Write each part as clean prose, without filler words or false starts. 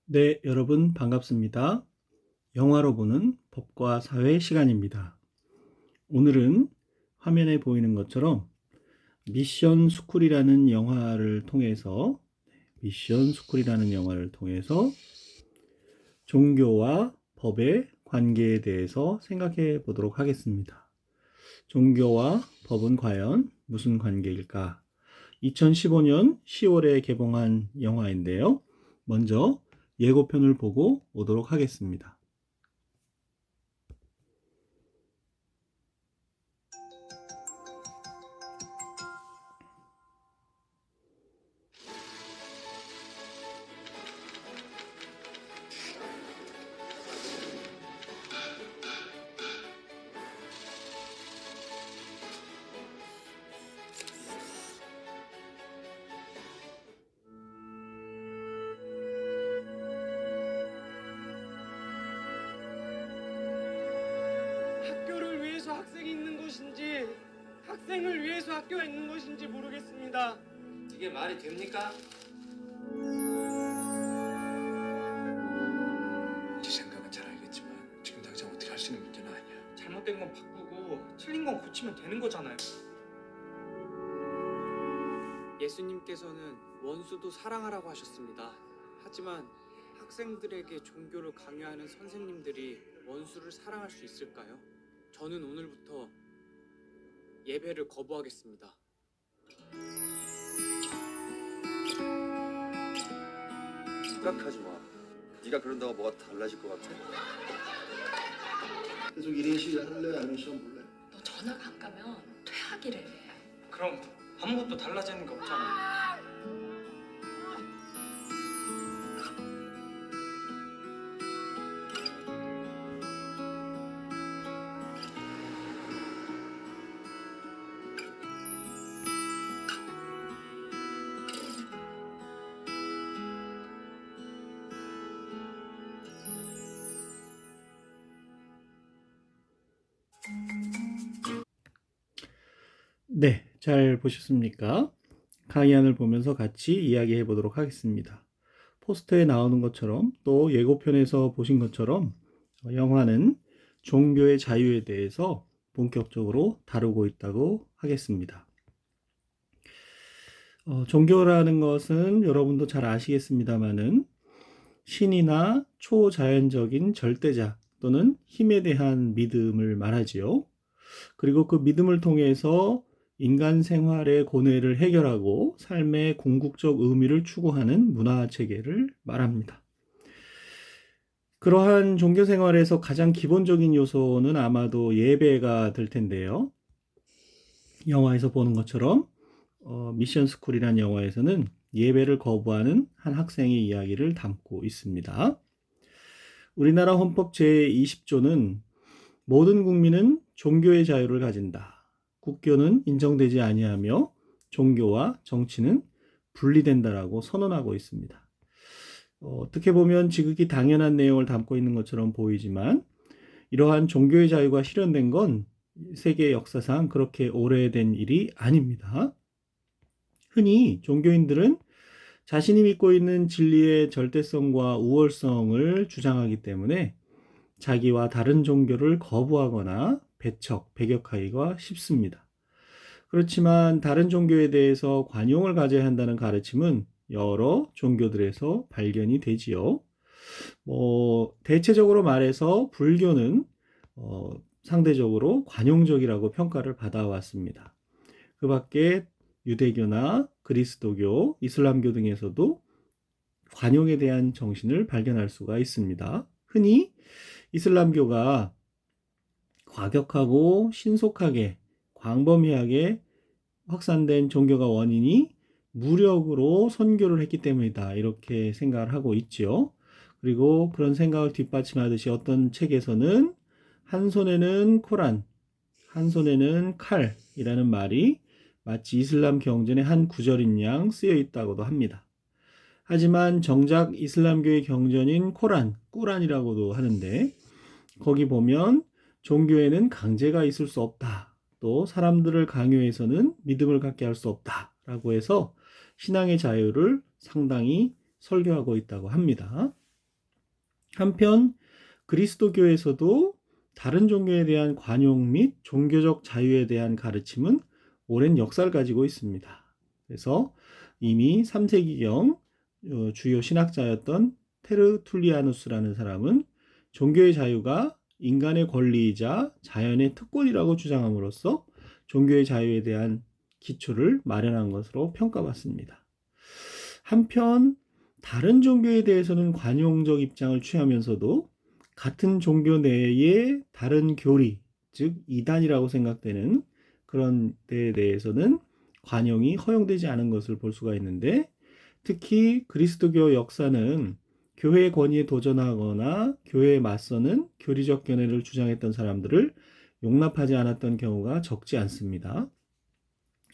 네, 여러분 반갑습니다. 영화로 보는 법과 사회 시간입니다. 오늘은 화면에 보이는 것처럼 미션 스쿨이라는 영화를 통해서 종교와 법의 관계에 대해서 생각해 보도록 하겠습니다. 종교와 법은 과연 무슨 관계일까? 2015년 10월에 개봉한 영화인데요. 먼저 예고편을 보고 오도록 하겠습니다. 학교를 위해서 학생이 있는 것인지 학생을 위해서 학교가 있는 것인지 모르겠습니다. 이게 말이 됩니까? 네 생각은 잘 알겠지만 지금 당장 어떻게 할 수 있는 문제는 아니야. 잘못된 건 바꾸고 틀린 건 고치면 되는 거잖아요. 예수님께서는 원수도 사랑하라고 하셨습니다. 하지만 학생들에게 종교를 강요하는 선생님들이 원수를 사랑할 수 있을까요? 저는 오늘부터 예배를 거부하겠습니다. 생각하지 마. 네가 그런다고 뭐가 달라질 것 같아? 계속 1인 시위 할래? 아니면 시험 볼래? 너 전학 안 가면 퇴학이래. 그럼 아무것도 달라지는 게 없잖아. 네, 잘 보셨습니까? 강의안을 보면서 같이 이야기해 보도록 하겠습니다. 포스터에 나오는 것처럼 또 예고편에서 보신 것처럼 영화는 종교의 자유에 대해서 본격적으로 다루고 있다고 하겠습니다. 종교라는 것은 여러분도 잘 아시겠습니다마는 신이나 초자연적인 절대자 또는 힘에 대한 믿음을 말하지요. 그리고 그 믿음을 통해서 인간 생활의 고뇌를 해결하고 삶의 궁극적 의미를 추구하는 문화 체계를 말합니다. 그러한 종교 생활에서 가장 기본적인 요소는 아마도 예배가 될 텐데요. 영화에서 보는 것처럼 미션 스쿨이라는 영화에서는 예배를 거부하는 한 학생의 이야기를 담고 있습니다. 우리나라 헌법 제20조는 모든 국민은 종교의 자유를 가진다. 국교는 인정되지 아니하며 종교와 정치는 분리된다라고 선언하고 있습니다. 어떻게 보면 지극히 당연한 내용을 담고 있는 것처럼 보이지만 이러한 종교의 자유가 실현된 건 세계 역사상 그렇게 오래된 일이 아닙니다. 흔히 종교인들은 자신이 믿고 있는 진리의 절대성과 우월성을 주장하기 때문에 자기와 다른 종교를 거부하거나 배격하기가 쉽습니다. 그렇지만 다른 종교에 대해서 관용을 가져야 한다는 가르침은 여러 종교들에서 발견이 되지요. 대체적으로 말해서 불교는 상대적으로 관용적이라고 평가를 받아왔습니다. 그 밖에 유대교나 그리스도교, 이슬람교 등에서도 관용에 대한 정신을 발견할 수가 있습니다. 흔히 이슬람교가 과격하고 신속하게 광범위하게 확산된 종교가 원인이 무력으로 선교를 했기 때문이다. 이렇게 생각을 하고 있죠. 그리고 그런 생각을 뒷받침하듯이 어떤 책에서는 한 손에는 코란, 한 손에는 칼이라는 말이 마치 이슬람 경전의 한 구절인 양 쓰여 있다고도 합니다. 하지만 정작 이슬람교의 경전인 코란, 꾸란이라고도 하는데 거기 보면 종교에는 강제가 있을 수 없다. 또 사람들을 강요해서는 믿음을 갖게 할 수 없다. 라고 해서 신앙의 자유를 상당히 설교하고 있다고 합니다. 한편 그리스도교에서도 다른 종교에 대한 관용 및 종교적 자유에 대한 가르침은 오랜 역사를 가지고 있습니다. 그래서 이미 3세기경 주요 신학자였던 테르툴리아누스라는 사람은 종교의 자유가 인간의 권리이자 자연의 특권이라고 주장함으로써 종교의 자유에 대한 기초를 마련한 것으로 평가받습니다. 한편 다른 종교에 대해서는 관용적 입장을 취하면서도 같은 종교 내의 다른 교리, 즉 이단이라고 생각되는 그런 데에 대해서는 관용이 허용되지 않은 것을 볼 수가 있는데, 특히 그리스도교 역사는 교회의 권위에 도전하거나 교회에 맞서는 교리적 견해를 주장했던 사람들을 용납하지 않았던 경우가 적지 않습니다.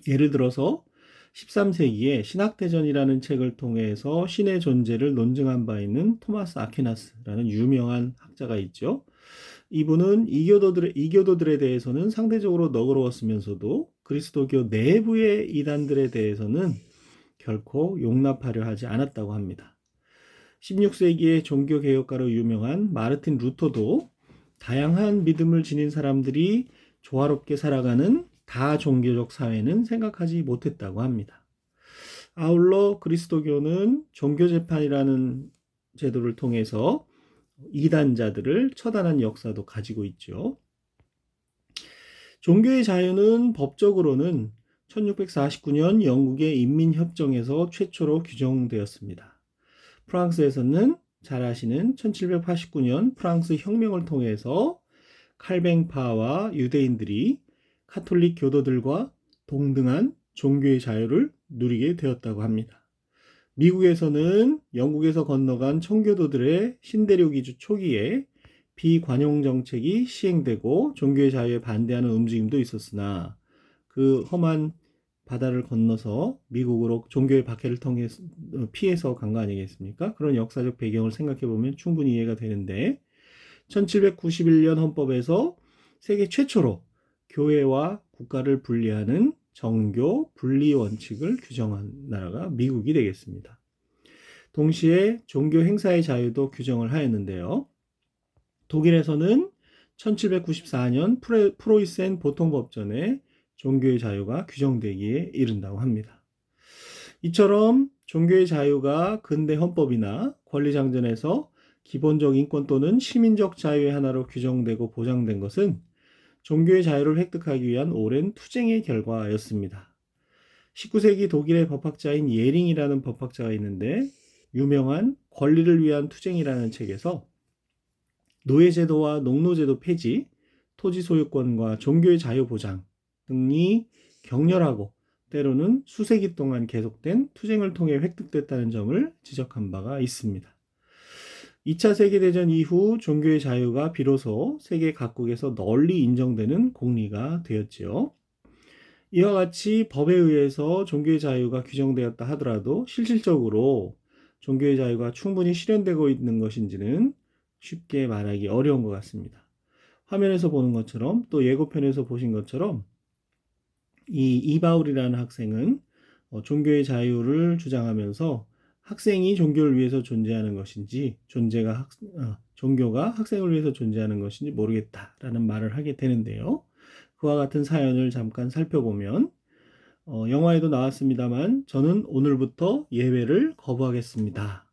예를 들어서 13세기에 신학대전이라는 책을 통해서 신의 존재를 논증한 바 있는 토마스 아퀴나스라는 유명한 학자가 있죠. 이분은 이교도들에 대해서는 상대적으로 너그러웠으면서도 그리스도교 내부의 이단들에 대해서는 결코 용납하려 하지 않았다고 합니다. 16세기의 종교개혁가로 유명한 마르틴 루터도 다양한 믿음을 지닌 사람들이 조화롭게 살아가는 다종교적 사회는 생각하지 못했다고 합니다. 아울러 그리스도교는 종교재판이라는 제도를 통해서 이단자들을 처단한 역사도 가지고 있죠. 종교의 자유는 법적으로는 1649년 영국의 인민협정에서 최초로 규정되었습니다. 프랑스에서는 잘 아시는 1789년 프랑스 혁명을 통해서 칼뱅파와 유대인들이 카톨릭 교도들과 동등한 종교의 자유를 누리게 되었다고 합니다. 미국에서는 영국에서 건너간 청교도들의 신대륙이주 초기에 비관용 정책이 시행되고 종교의 자유에 반대하는 움직임도 있었으나 그 험한 바다를 건너서 미국으로 종교의 박해를 통해서 피해서 간 거 아니겠습니까? 그런 역사적 배경을 생각해 보면 충분히 이해가 되는데, 1791년 헌법에서 세계 최초로 교회와 국가를 분리하는 정교 분리 원칙을 규정한 나라가 미국이 되겠습니다. 동시에 종교 행사의 자유도 규정을 하였는데요. 독일에서는 1794년 프로이센 보통법전에 종교의 자유가 규정되기에 이른다고 합니다. 이처럼 종교의 자유가 근대 헌법이나 권리장전에서 기본적 인권 또는 시민적 자유의 하나로 규정되고 보장된 것은 종교의 자유를 획득하기 위한 오랜 투쟁의 결과였습니다. 19세기 독일의 법학자인 예링이라는 법학자가 있는데, 유명한 권리를 위한 투쟁이라는 책에서 노예제도와 농노제도 폐지, 토지 소유권과 종교의 자유 보장 등이 격렬하고 때로는 수세기 동안 계속된 투쟁을 통해 획득됐다는 점을 지적한 바가 있습니다. 2차 세계대전 이후 종교의 자유가 비로소 세계 각국에서 널리 인정되는 공리가 되었지요. 이와 같이 법에 의해서 종교의 자유가 규정되었다 하더라도 실질적으로 종교의 자유가 충분히 실현되고 있는 것인지는 쉽게 말하기 어려운 것 같습니다. 화면에서 보는 것처럼 또 예고편에서 보신 것처럼 이 이바울이라는 학생은 종교의 자유를 주장하면서 학생이 종교를 위해서 존재하는 것인지 종교가 학생을 위해서 존재하는 것인지 모르겠다라는 말을 하게 되는데요. 그와 같은 사연을 잠깐 살펴보면 영화에도 나왔습니다만 저는 오늘부터 예배를 거부하겠습니다.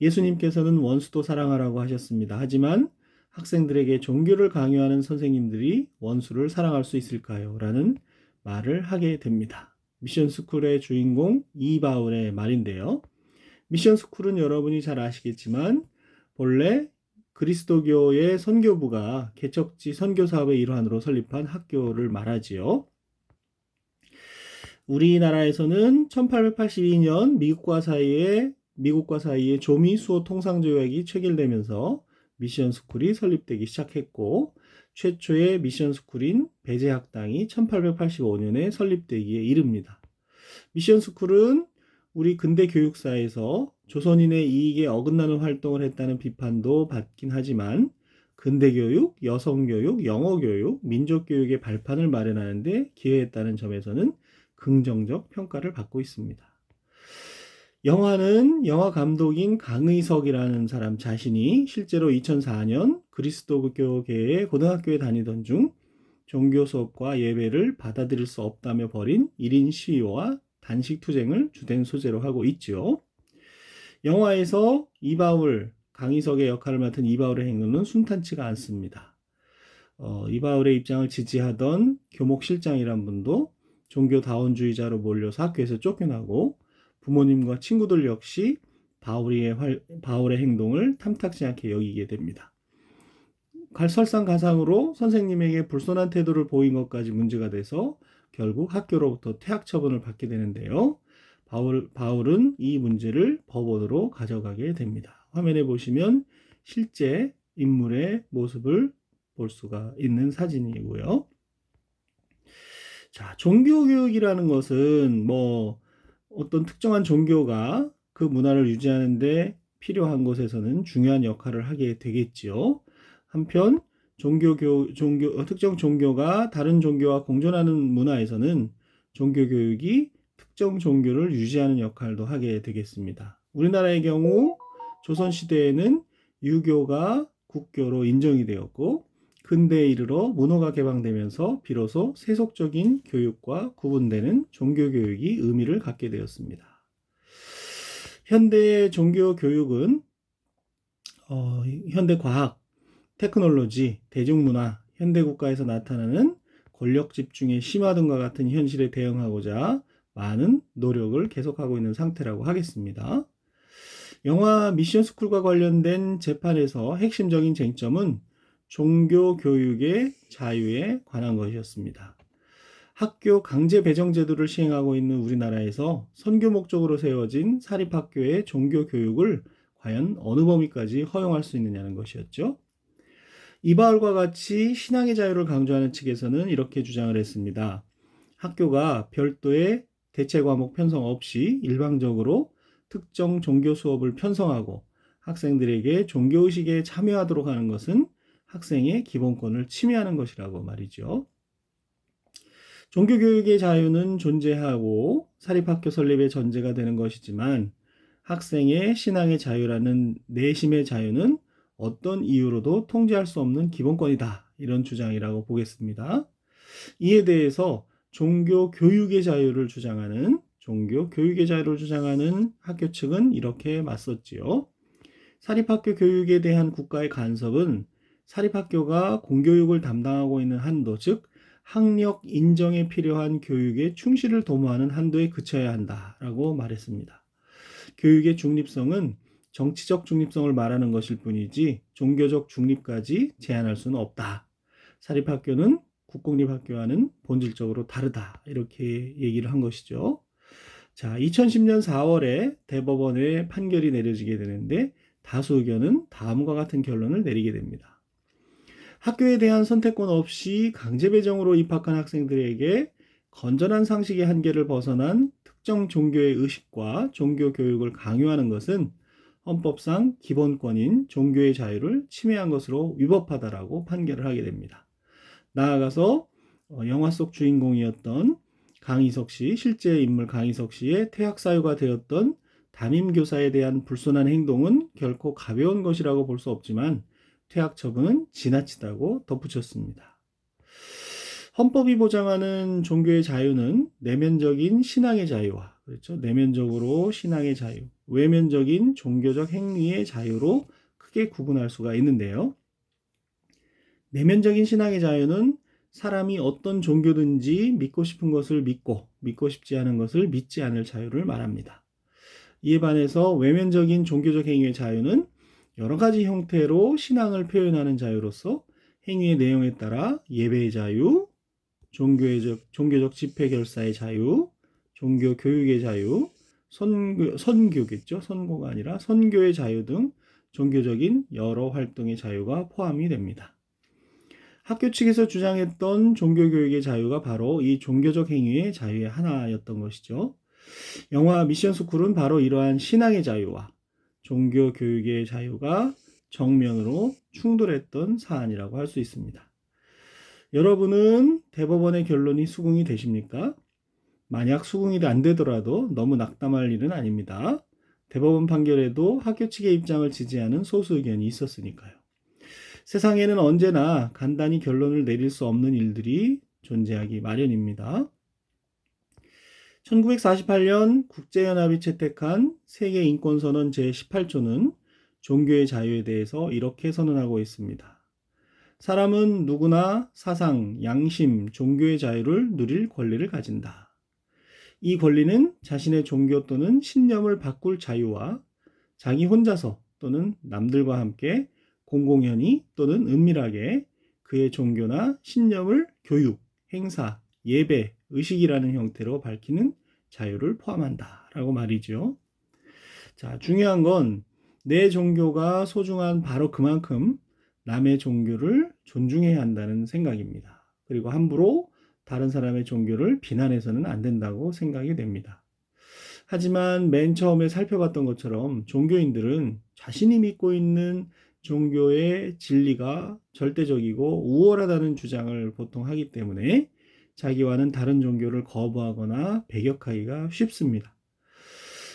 예수님께서는 원수도 사랑하라고 하셨습니다. 하지만 학생들에게 종교를 강요하는 선생님들이 원수를 사랑할 수 있을까요? 라는 말을 하게 됩니다. 미션스쿨의 주인공 이바울의 말인데요. 미션스쿨은 여러분이 잘 아시겠지만 본래 그리스도교의 선교부가 개척지 선교사업의 일환으로 설립한 학교를 말하지요. 우리나라에서는 1882년 미국과 사이에 조미 수호 통상조약이 체결되면서 미션스쿨이 설립되기 시작했고, 최초의 미션스쿨인 배재학당이 1885년에 설립되기에 이릅니다. 미션스쿨은 우리 근대 교육사에서 조선인의 이익에 어긋나는 활동을 했다는 비판도 받긴 하지만 근대교육, 여성교육, 영어교육, 민족교육의 발판을 마련하는 데 기여했다는 점에서는 긍정적 평가를 받고 있습니다. 영화 감독인 강의석이라는 사람 자신이 실제로 2004년 그리스도교계의 고등학교에 다니던 중 종교 수업과 예배를 받아들일 수 없다며 벌인 1인 시위와 단식 투쟁을 주된 소재로 하고 있죠. 영화에서 강희석의 역할을 맡은 이바울의 행동은 순탄치가 않습니다. 이바울의 입장을 지지하던 교목실장이란 분도 종교다원주의자로 몰려서 학교에서 쫓겨나고 부모님과 친구들 역시 바울의 행동을 탐탁지 않게 여기게 됩니다. 설상가상으로 선생님에게 불손한 태도를 보인 것까지 문제가 돼서 결국 학교로부터 퇴학 처분을 받게 되는데요. 바울은 이 문제를 법원으로 가져가게 됩니다. 화면에 보시면 실제 인물의 모습을 볼 수가 있는 사진이고요. 자, 종교교육이라는 것은 어떤 특정한 종교가 그 문화를 유지하는 데 필요한 곳에서는 중요한 역할을 하게 되겠지요. 한편 특정 종교가 다른 종교와 공존하는 문화에서는 종교교육이 특정 종교를 유지하는 역할도 하게 되겠습니다. 우리나라의 경우 조선시대에는 유교가 국교로 인정이 되었고 근대에 이르러 문호가 개방되면서 비로소 세속적인 교육과 구분되는 종교교육이 의미를 갖게 되었습니다. 현대의 종교교육은 현대과학, 테크놀로지, 대중문화, 현대국가에서 나타나는 권력 집중의 심화 등과 같은 현실에 대응하고자 많은 노력을 계속하고 있는 상태라고 하겠습니다. 영화 미션스쿨과 관련된 재판에서 핵심적인 쟁점은 종교교육의 자유에 관한 것이었습니다. 학교 강제 배정 제도를 시행하고 있는 우리나라에서 선교 목적으로 세워진 사립학교의 종교교육을 과연 어느 범위까지 허용할 수 있느냐는 것이었죠. 이바울과 같이 신앙의 자유를 강조하는 측에서는 이렇게 주장을 했습니다. 학교가 별도의 대체 과목 편성 없이 일방적으로 특정 종교 수업을 편성하고 학생들에게 종교의식에 참여하도록 하는 것은 학생의 기본권을 침해하는 것이라고 말이죠. 종교교육의 자유는 존재하고 사립학교 설립의 전제가 되는 것이지만 학생의 신앙의 자유라는 내심의 자유는 어떤 이유로도 통제할 수 없는 기본권이다. 이런 주장이라고 보겠습니다. 이에 대해서 종교교육의 자유를 주장하는 학교 측은 이렇게 맞섰지요. 사립학교 교육에 대한 국가의 간섭은 사립학교가 공교육을 담당하고 있는 한도, 즉 학력 인정에 필요한 교육의 충실을 도모하는 한도에 그쳐야 한다라고 말했습니다. 교육의 중립성은 정치적 중립성을 말하는 것일 뿐이지 종교적 중립까지 제한할 수는 없다. 사립학교는 국공립학교와는 본질적으로 다르다. 이렇게 얘기를 한 것이죠. 자, 2010년 4월에 대법원의 판결이 내려지게 되는데 다수 의견은 다음과 같은 결론을 내리게 됩니다. 학교에 대한 선택권 없이 강제 배정으로 입학한 학생들에게 건전한 상식의 한계를 벗어난 특정 종교의 의식과 종교 교육을 강요하는 것은 헌법상 기본권인 종교의 자유를 침해한 것으로 위법하다라고 판결을 하게 됩니다. 나아가서 영화 속 주인공이었던 강희석 씨, 실제 인물 강희석 씨의 퇴학 사유가 되었던 담임 교사에 대한 불손한 행동은 결코 가벼운 것이라고 볼 수 없지만 퇴학 처분은 지나치다고 덧붙였습니다. 헌법이 보장하는 종교의 자유는 내면적인 신앙의 자유와 내면적으로 신앙의 자유, 외면적인 종교적 행위의 자유로 크게 구분할 수가 있는데요. 내면적인 신앙의 자유는 사람이 어떤 종교든지 믿고 싶은 것을 믿고 믿고 싶지 않은 것을 믿지 않을 자유를 말합니다. 이에 반해서 외면적인 종교적 행위의 자유는 여러 가지 형태로 신앙을 표현하는 자유로서 행위의 내용에 따라 예배의 자유, 종교적 집회 결사의 자유, 종교 교육의 자유, 선교겠죠. 선고가 아니라 선교의 자유 등 종교적인 여러 활동의 자유가 포함이 됩니다. 학교 측에서 주장했던 종교교육의 자유가 바로 이 종교적 행위의 자유의 하나였던 것이죠. 영화 미션스쿨은 바로 이러한 신앙의 자유와 종교교육의 자유가 정면으로 충돌했던 사안이라고 할 수 있습니다. 여러분은 대법원의 결론이 수긍이 되십니까? 만약 수긍이 안 되더라도 너무 낙담할 일은 아닙니다. 대법원 판결에도 학교 측의 입장을 지지하는 소수 의견이 있었으니까요. 세상에는 언제나 간단히 결론을 내릴 수 없는 일들이 존재하기 마련입니다. 1948년 국제연합이 채택한 세계인권선언 제18조는 종교의 자유에 대해서 이렇게 선언하고 있습니다. 사람은 누구나 사상, 양심, 종교의 자유를 누릴 권리를 가진다. 이 권리는 자신의 종교 또는 신념을 바꿀 자유와 자기 혼자서 또는 남들과 함께 공공연히 또는 은밀하게 그의 종교나 신념을 교육, 행사, 예배, 의식이라는 형태로 밝히는 자유를 포함한다 라고 말이죠. 자, 중요한 건 내 종교가 소중한 바로 그만큼 남의 종교를 존중해야 한다는 생각입니다. 그리고 함부로 다른 사람의 종교를 비난해서는 안 된다고 생각이 됩니다. 하지만 맨 처음에 살펴봤던 것처럼 종교인들은 자신이 믿고 있는 종교의 진리가 절대적이고 우월하다는 주장을 보통 하기 때문에 자기와는 다른 종교를 거부하거나 배격하기가 쉽습니다.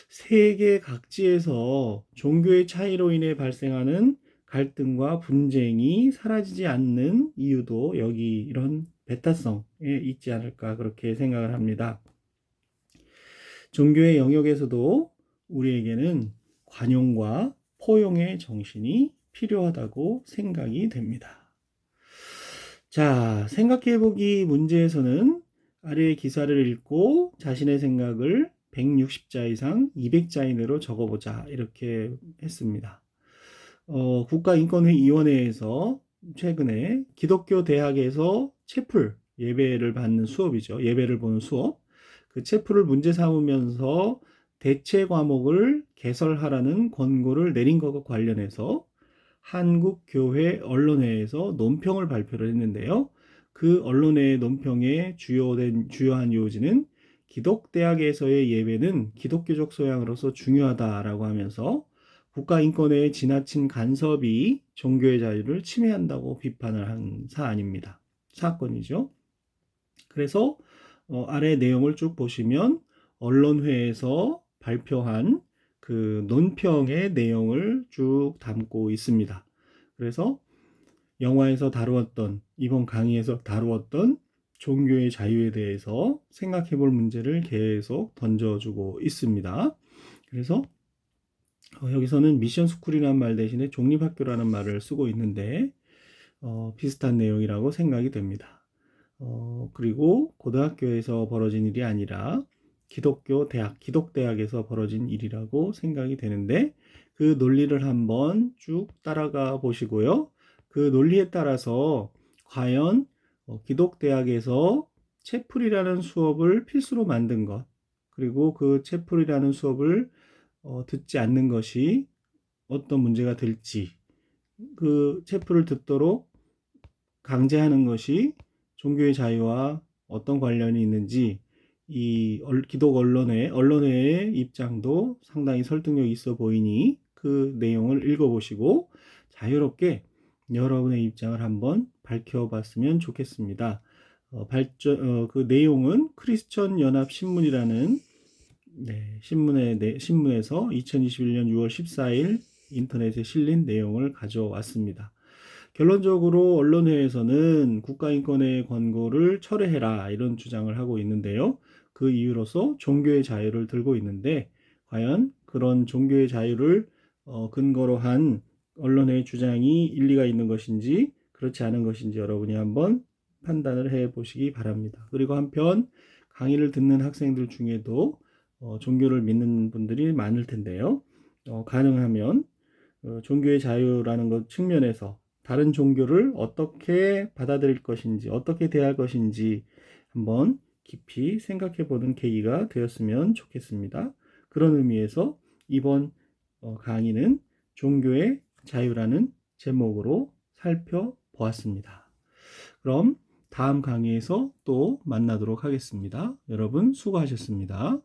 세계 각지에서 종교의 차이로 인해 발생하는 갈등과 분쟁이 사라지지 않는 이유도 여기 이런 배타성에 있지 않을까 그렇게 생각을 합니다. 종교의 영역에서도 우리에게는 관용과 포용의 정신이 필요하다고 생각이 됩니다. 자, 생각해보기 문제에서는 아래의 기사를 읽고 자신의 생각을 160자 이상 200자 이내로 적어보자 이렇게 했습니다. 국가인권위원회에서 최근에 기독교 대학에서 채플 예배를 받는 수업이죠. 예배를 보는 수업. 그 채플을 문제 삼으면서 대체 과목을 개설하라는 권고를 내린 것과 관련해서 한국교회 언론회에서 논평을 발표를 했는데요. 그 언론회의 논평의 주요한 요지는 기독대학에서의 예배는 기독교적 소양으로서 중요하다라고 하면서 국가인권회의 지나친 간섭이 종교의 자유를 침해한다고 비판을 한 사건이죠. 그래서 아래 내용을 쭉 보시면 언론회에서 발표한 그 논평의 내용을 쭉 담고 있습니다. 그래서 영화에서 다루었던, 이번 강의에서 다루었던 종교의 자유에 대해서 생각해 볼 문제를 계속 던져주고 있습니다. 그래서 여기서는 미션 스쿨이라는 말 대신에 종립학교라는 말을 쓰고 있는데 비슷한 내용이라고 생각이 됩니다. 그리고 고등학교에서 벌어진 일이 아니라 기독대학에서 벌어진 일이라고 생각이 되는데 그 논리를 한번 쭉 따라가 보시고요. 그 논리에 따라서 과연 기독대학에서 채플이라는 수업을 필수로 만든 것, 그리고 그 채플이라는 수업을 듣지 않는 것이 어떤 문제가 될지, 그 채플을 듣도록 강제하는 것이 종교의 자유와 어떤 관련이 있는지 이 기독 언론회의 입장도 상당히 설득력 있어 보이니 그 내용을 읽어보시고 자유롭게 여러분의 입장을 한번 밝혀봤으면 좋겠습니다. 그 내용은 크리스천 연합 신문이라는 신문에서 2021년 6월 14일 인터넷에 실린 내용을 가져왔습니다. 결론적으로 언론회에서는 국가인권회의 권고를 철회해라 이런 주장을 하고 있는데요. 그 이유로서 종교의 자유를 들고 있는데 과연 그런 종교의 자유를 근거로 한 언론의 주장이 일리가 있는 것인지 그렇지 않은 것인지 여러분이 한번 판단을 해 보시기 바랍니다. 그리고 한편 강의를 듣는 학생들 중에도 종교를 믿는 분들이 많을 텐데요. 가능하면 종교의 자유라는 것 측면에서 다른 종교를 어떻게 받아들일 것인지 어떻게 대할 것인지 한번 깊이 생각해 보는 계기가 되었으면 좋겠습니다. 그런 의미에서 이번 강의는 종교의 자유라는 제목으로 살펴보았습니다. 그럼 다음 강의에서 또 만나도록 하겠습니다. 여러분 수고하셨습니다.